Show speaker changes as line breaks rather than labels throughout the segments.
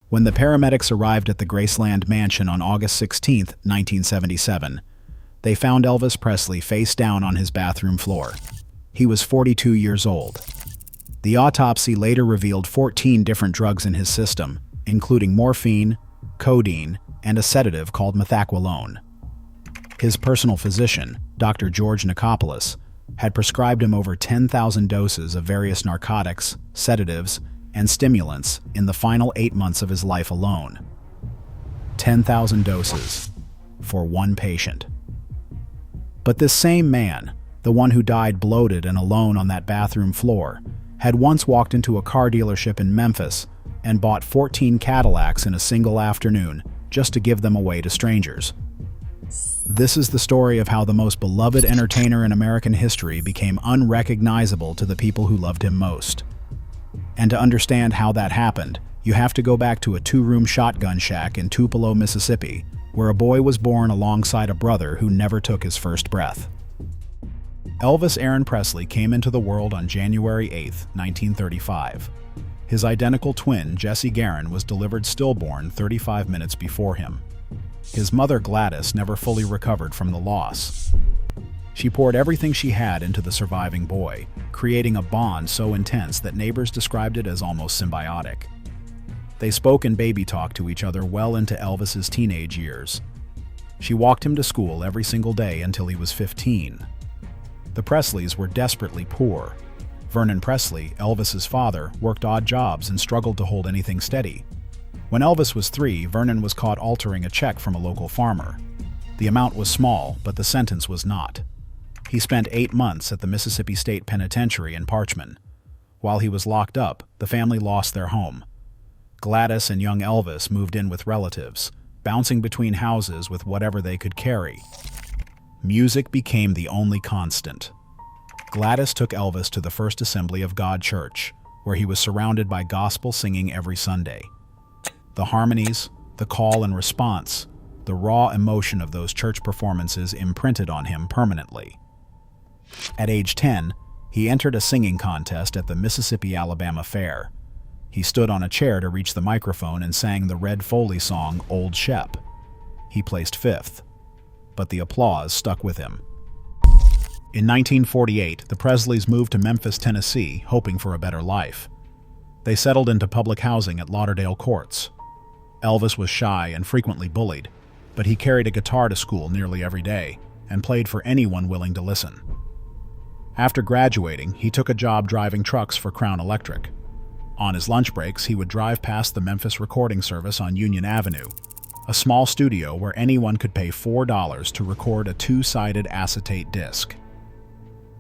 When the paramedics arrived at the Graceland mansion on August 16, 1977, they found Elvis Presley face down on his bathroom floor. He was 42 years old. The autopsy later revealed 14 different drugs in his system, including morphine, codeine, and a sedative called methaqualone. His personal physician, Dr. George Nicopolis, had prescribed him over 10,000 doses of various narcotics, sedatives, and stimulants in the final 8 months of his life alone. 10,000 doses for one patient. But this same man, the one who died bloated and alone on that bathroom floor, had once walked into a car dealership in Memphis and bought 14 Cadillacs in a single afternoon just to give them away to strangers. This is the story of how the most beloved entertainer in American history became unrecognizable to the people who loved him most. And to understand how that happened, you have to go back to a 2-room shotgun shack in Tupelo, Mississippi, where a boy was born alongside a brother who never took his first breath. Elvis Aaron Presley came into the world on January 8, 1935. His identical twin, Jesse Garin, was delivered stillborn 35 minutes before him. His mother, Gladys, never fully recovered from the loss. She poured everything she had into the surviving boy, creating a bond so intense that neighbors described it as almost symbiotic. They spoke in baby talk to each other well into Elvis's teenage years. She walked him to school every single day until he was 15. The Presleys were desperately poor. Vernon Presley, Elvis's father, worked odd jobs and struggled to hold anything steady. When Elvis was 3, Vernon was caught altering a check from a local farmer. The amount was small, but the sentence was not. He spent 8 months at the Mississippi State Penitentiary in Parchman. While he was locked up, the family lost their home. Gladys and young Elvis moved in with relatives, bouncing between houses with whatever they could carry. Music became the only constant. Gladys took Elvis to the First Assembly of God Church, where he was surrounded by gospel singing every Sunday. The harmonies, the call and response, the raw emotion of those church performances imprinted on him permanently. At age 10, he entered a singing contest at the Mississippi-Alabama Fair. He stood on a chair to reach the microphone and sang the Red Foley song, Old Shep. He placed 5th, but the applause stuck with him. In 1948, the Presleys moved to Memphis, Tennessee, hoping for a better life. They settled into public housing at Lauderdale Courts. Elvis was shy and frequently bullied, but he carried a guitar to school nearly every day and played for anyone willing to listen. After graduating, he took a job driving trucks for Crown Electric. On his lunch breaks, he would drive past the Memphis Recording Service on Union Avenue, a small studio where anyone could pay $4 to record a 2-sided acetate disc.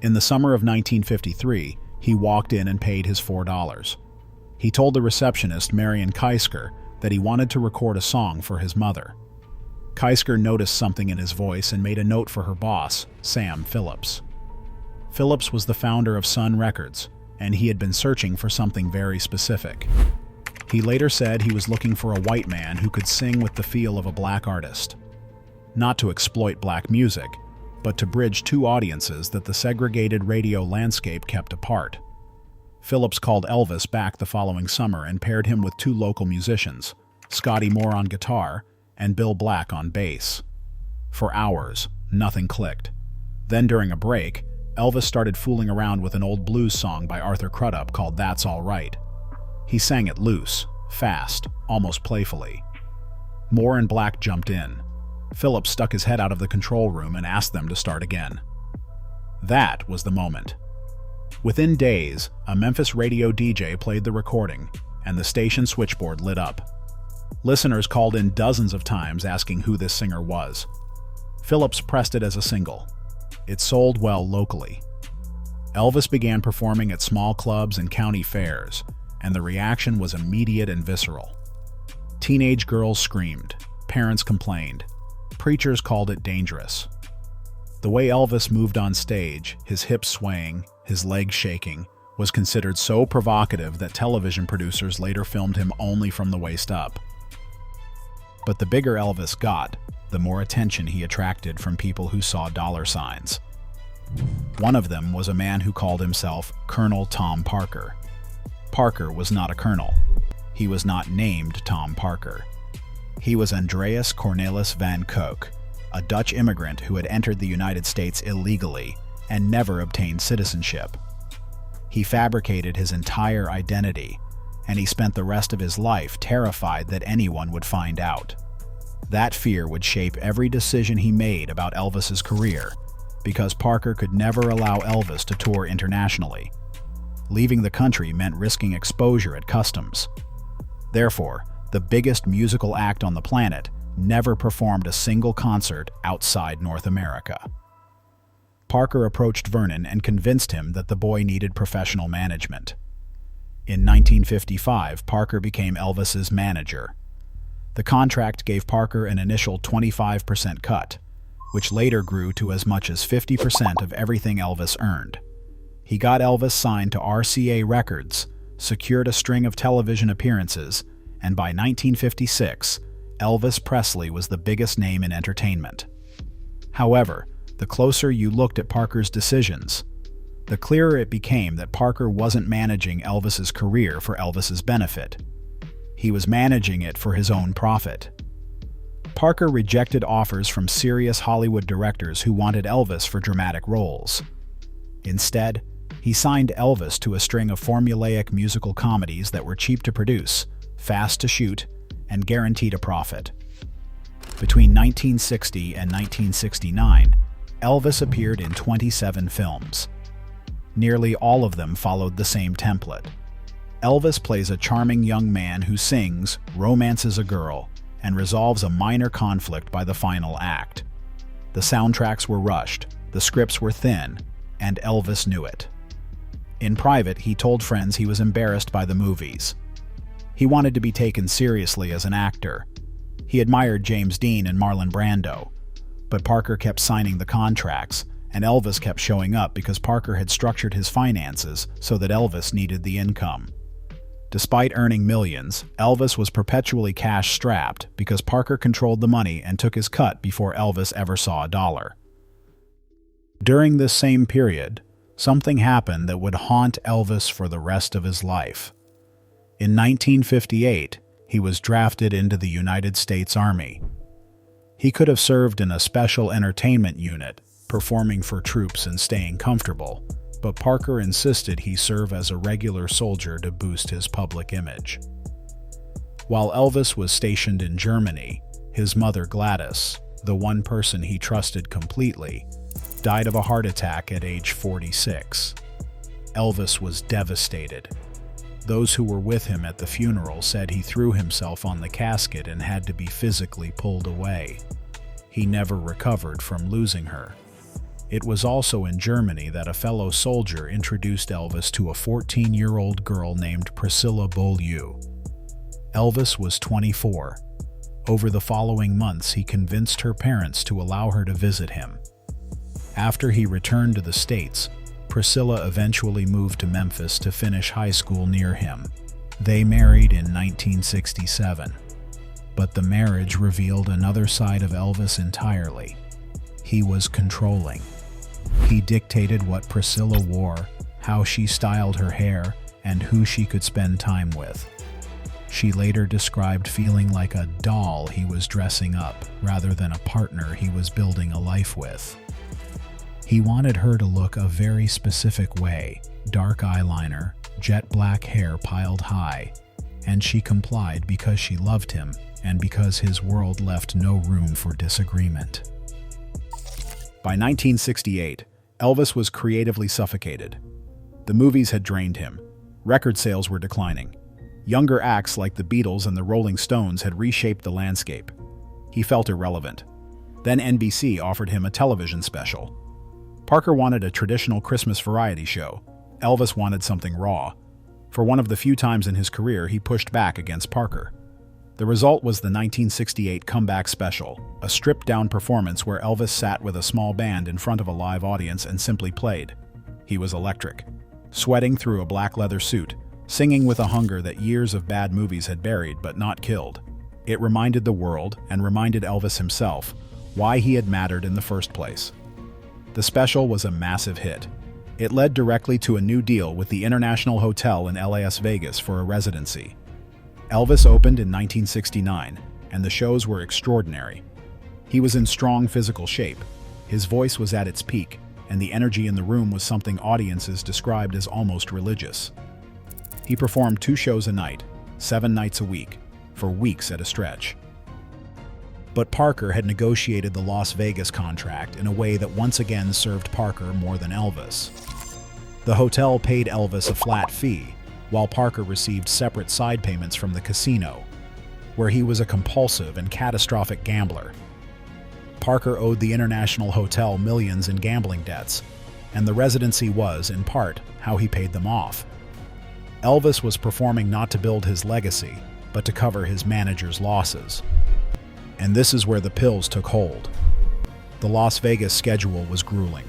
In the summer of 1953, he walked in and paid his $4. He told the receptionist, Marion Keisker, that he wanted to record a song for his mother. Keisker noticed something in his voice and made a note for her boss, Sam Phillips. Phillips was the founder of Sun Records, and he had been searching for something very specific. He later said he was looking for a white man who could sing with the feel of a black artist. Not to exploit black music, but to bridge 2 audiences that the segregated radio landscape kept apart. Phillips called Elvis back the following summer and paired him with 2 local musicians, Scotty Moore on guitar and Bill Black on bass. For hours, nothing clicked. Then during a break, Elvis started fooling around with an old blues song by Arthur Crudup called That's All Right. He sang it loose, fast, almost playfully. Moore and Black jumped in. Phillips stuck his head out of the control room and asked them to start again. That was the moment. Within days, a Memphis radio DJ played the recording, and the station switchboard lit up. Listeners called in dozens of times asking who this singer was. Phillips pressed it as a single. It sold well locally. Elvis began performing at small clubs and county fairs, and the reaction was immediate and visceral. Teenage girls screamed, parents complained, preachers called it dangerous. The way Elvis moved on stage, his hips swaying, his legs shaking, was considered so provocative that television producers later filmed him only from the waist up. But the bigger Elvis got, the more attention he attracted from people who saw dollar signs. One of them was a man who called himself Colonel Tom Parker. Parker was not a colonel. He was not named Tom Parker. He was Andreas Cornelis van Kook, a Dutch immigrant who had entered the United States illegally and never obtained citizenship. He fabricated his entire identity, and he spent the rest of his life terrified that anyone would find out. That fear would shape every decision he made about Elvis's career, because Parker could never allow Elvis to tour internationally. Leaving the country meant risking exposure at customs. Therefore, the biggest musical act on the planet never performed a single concert outside North America. Parker approached Vernon and convinced him that the boy needed professional management. In 1955, Parker became Elvis's manager. The contract gave Parker an initial 25% cut, which later grew to as much as 50% of everything Elvis earned. He got Elvis signed to RCA Records, secured a string of television appearances, and by 1956, Elvis Presley was the biggest name in entertainment. However, the closer you looked at Parker's decisions, the clearer it became that Parker wasn't managing Elvis's career for Elvis's benefit. He was managing it for his own profit. Parker rejected offers from serious Hollywood directors who wanted Elvis for dramatic roles. Instead, he signed Elvis to a string of formulaic musical comedies that were cheap to produce, fast to shoot, and guaranteed a profit. Between 1960 and 1969, Elvis appeared in 27 films. Nearly all of them followed the same template. Elvis plays a charming young man who sings, romances a girl, and resolves a minor conflict by the final act. The soundtracks were rushed, the scripts were thin, and Elvis knew it. In private, he told friends he was embarrassed by the movies. He wanted to be taken seriously as an actor. He admired James Dean and Marlon Brando, but Parker kept signing the contracts, and Elvis kept showing up because Parker had structured his finances so that Elvis needed the income. Despite earning millions, Elvis was perpetually cash-strapped because Parker controlled the money and took his cut before Elvis ever saw a dollar. During this same period, something happened that would haunt Elvis for the rest of his life. In 1958, he was drafted into the United States Army. He could have served in a special entertainment unit, performing for troops and staying comfortable, but Parker insisted he serve as a regular soldier to boost his public image. While Elvis was stationed in Germany, his mother Gladys, the one person he trusted completely, died of a heart attack at age 46. Elvis was devastated. Those who were with him at the funeral said he threw himself on the casket and had to be physically pulled away. He never recovered from losing her. It was also in Germany that a fellow soldier introduced Elvis to a 14-year-old girl named Priscilla Beaulieu. Elvis was 24. Over the following months, he convinced her parents to allow her to visit him. After he returned to the States, Priscilla eventually moved to Memphis to finish high school near him. They married in 1967. But the marriage revealed another side of Elvis entirely. He was controlling. He dictated what Priscilla wore, how she styled her hair, and who she could spend time with. She later described feeling like a doll he was dressing up, rather than a partner he was building a life with. He wanted her to look a very specific way, dark eyeliner, jet black hair piled high, and she complied because she loved him and because his world left no room for disagreement. By 1968, Elvis was creatively suffocated. The movies had drained him. Record sales were declining. Younger acts like the Beatles and the Rolling Stones had reshaped the landscape. He felt irrelevant. Then NBC offered him a television special. Parker wanted a traditional Christmas variety show. Elvis wanted something raw. For one of the few times in his career, he pushed back against Parker. The result was the 1968 Comeback Special, a stripped-down performance where Elvis sat with a small band in front of a live audience and simply played. He was electric, sweating through a black leather suit, singing with a hunger that years of bad movies had buried but not killed. It reminded the world, and reminded Elvis himself, why he had mattered in the first place. The special was a massive hit. It led directly to a new deal with the International Hotel in Las Vegas for a residency. Elvis opened in 1969, and the shows were extraordinary. He was in strong physical shape, his voice was at its peak, and the energy in the room was something audiences described as almost religious. He performed 2 shows a night, 7 nights a week, for weeks at a stretch. But Parker had negotiated the Las Vegas contract in a way that once again served Parker more than Elvis. The hotel paid Elvis a flat fee, while Parker received separate side payments from the casino, where he was a compulsive and catastrophic gambler. Parker owed the International Hotel millions in gambling debts, and the residency was, in part, how he paid them off. Elvis was performing not to build his legacy, but to cover his manager's losses. And this is where the pills took hold. The Las Vegas schedule was grueling.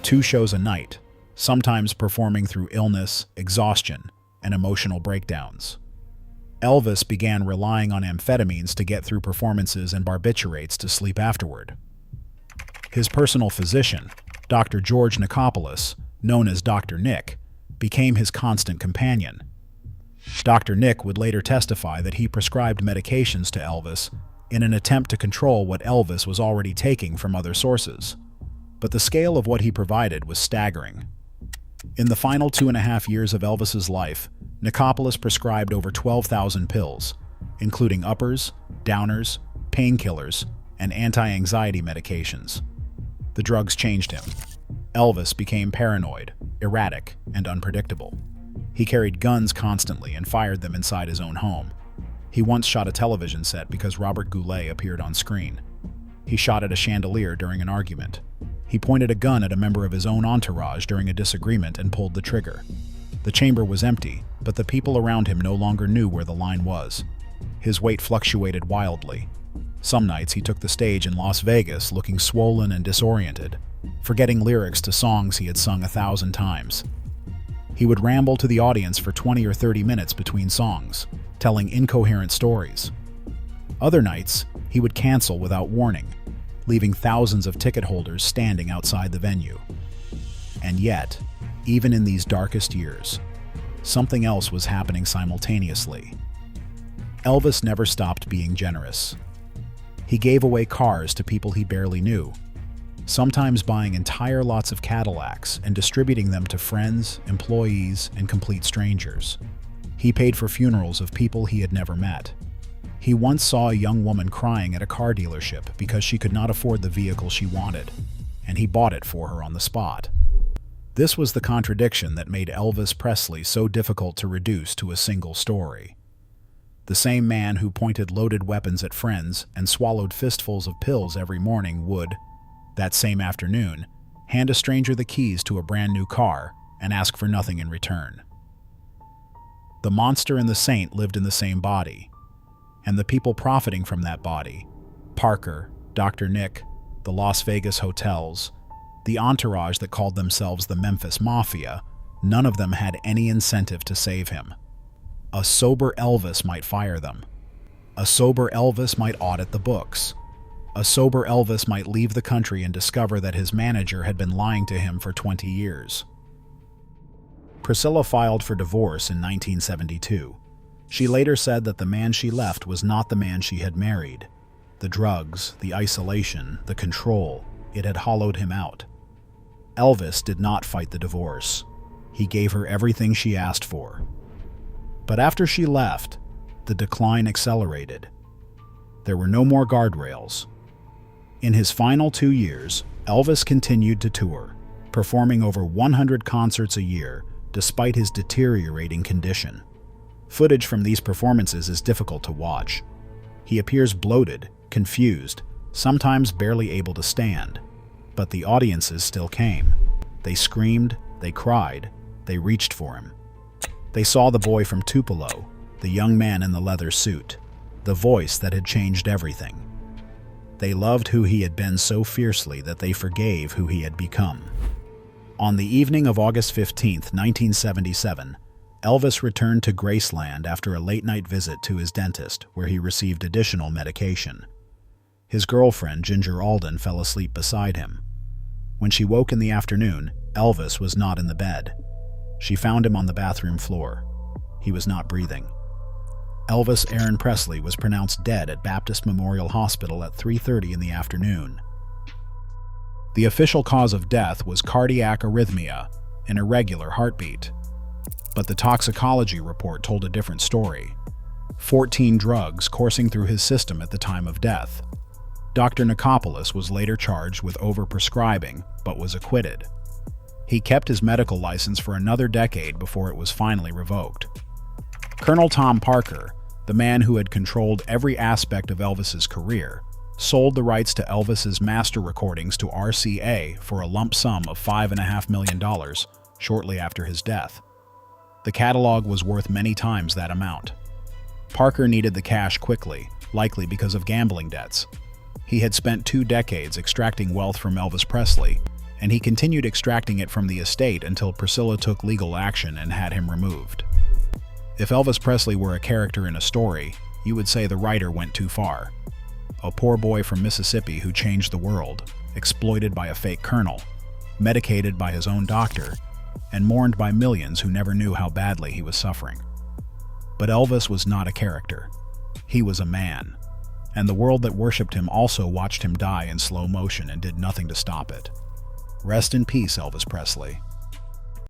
2 shows a night, sometimes performing through illness, exhaustion, and emotional breakdowns. Elvis began relying on amphetamines to get through performances and barbiturates to sleep afterward. His personal physician, Dr. George Nicopolis, known as Dr. Nick, became his constant companion. Dr. Nick would later testify that he prescribed medications to Elvis in an attempt to control what Elvis was already taking from other sources. But the scale of what he provided was staggering. In the final 2.5 years of Elvis's life, Nicopolis prescribed over 12,000 pills, including uppers, downers, painkillers, and anti-anxiety medications. The drugs changed him. Elvis became paranoid, erratic, and unpredictable. He carried guns constantly and fired them inside his own home. He once shot a television set because Robert Goulet appeared on screen. He shot at a chandelier during an argument. He pointed a gun at a member of his own entourage during a disagreement and pulled the trigger. The chamber was empty, but the people around him no longer knew where the line was. His weight fluctuated wildly. Some nights he took the stage in Las Vegas looking swollen and disoriented, forgetting lyrics to songs he had sung 1,000 times. He would ramble to the audience for 20 or 30 minutes between songs, telling incoherent stories. Other nights, he would cancel without warning, leaving thousands of ticket holders standing outside the venue. And yet, even in these darkest years, something else was happening simultaneously. Elvis never stopped being generous. He gave away cars to people he barely knew, sometimes buying entire lots of Cadillacs and distributing them to friends, employees, and complete strangers. He paid for funerals of people he had never met. He once saw a young woman crying at a car dealership because she could not afford the vehicle she wanted, and he bought it for her on the spot. This was the contradiction that made Elvis Presley so difficult to reduce to a single story. The same man who pointed loaded weapons at friends and swallowed fistfuls of pills every morning would, that same afternoon, hand a stranger the keys to a brand new car and ask for nothing in return. The monster and the saint lived in the same body, and the people profiting from that body, Parker, Dr. Nick, the Las Vegas hotels, the entourage that called themselves the Memphis Mafia, none of them had any incentive to save him. A sober Elvis might fire them. A sober Elvis might audit the books. A sober Elvis might leave the country and discover that his manager had been lying to him for 20 years. Priscilla filed for divorce in 1972. She later said that the man she left was not the man she had married. The drugs, the isolation, the control, it had hollowed him out. Elvis did not fight the divorce. He gave her everything she asked for. But after she left, the decline accelerated. There were no more guardrails. In his final 2 years, Elvis continued to tour, performing over 100 concerts a year despite his deteriorating condition. Footage from these performances is difficult to watch. He appears bloated, confused, sometimes barely able to stand. But the audiences still came. They screamed, they cried, they reached for him. They saw the boy from Tupelo, the young man in the leather suit, the voice that had changed everything. They loved who he had been so fiercely that they forgave who he had become. On the evening of August 15, 1977, Elvis returned to Graceland after a late-night visit to his dentist, where he received additional medication. His girlfriend, Ginger Alden, fell asleep beside him. When she woke in the afternoon, Elvis was not in the bed. She found him on the bathroom floor. He was not breathing. Elvis Aaron Presley was pronounced dead at Baptist Memorial Hospital at 3:30 in the afternoon. The official cause of death was cardiac arrhythmia, an irregular heartbeat. But the toxicology report told a different story. 14 drugs coursing through his system at the time of death. Dr. Nikopoulos was later charged with overprescribing, but was acquitted. He kept his medical license for another decade before it was finally revoked. Colonel Tom Parker, the man who had controlled every aspect of Elvis's career, sold the rights to Elvis's master recordings to RCA for a lump sum of $5.5 million shortly after his death. The catalog was worth many times that amount. Parker needed the cash quickly, likely because of gambling debts. He had spent 2 decades extracting wealth from Elvis Presley, and he continued extracting it from the estate until Priscilla took legal action and had him removed. If Elvis Presley were a character in a story, you would say the writer went too far. A poor boy from Mississippi who changed the world, exploited by a fake colonel, medicated by his own doctor, and mourned by millions who never knew how badly he was suffering. But Elvis was not a character. He was a man, and the world that worshipped him also watched him die in slow motion and did nothing to stop it. Rest in peace, Elvis Presley.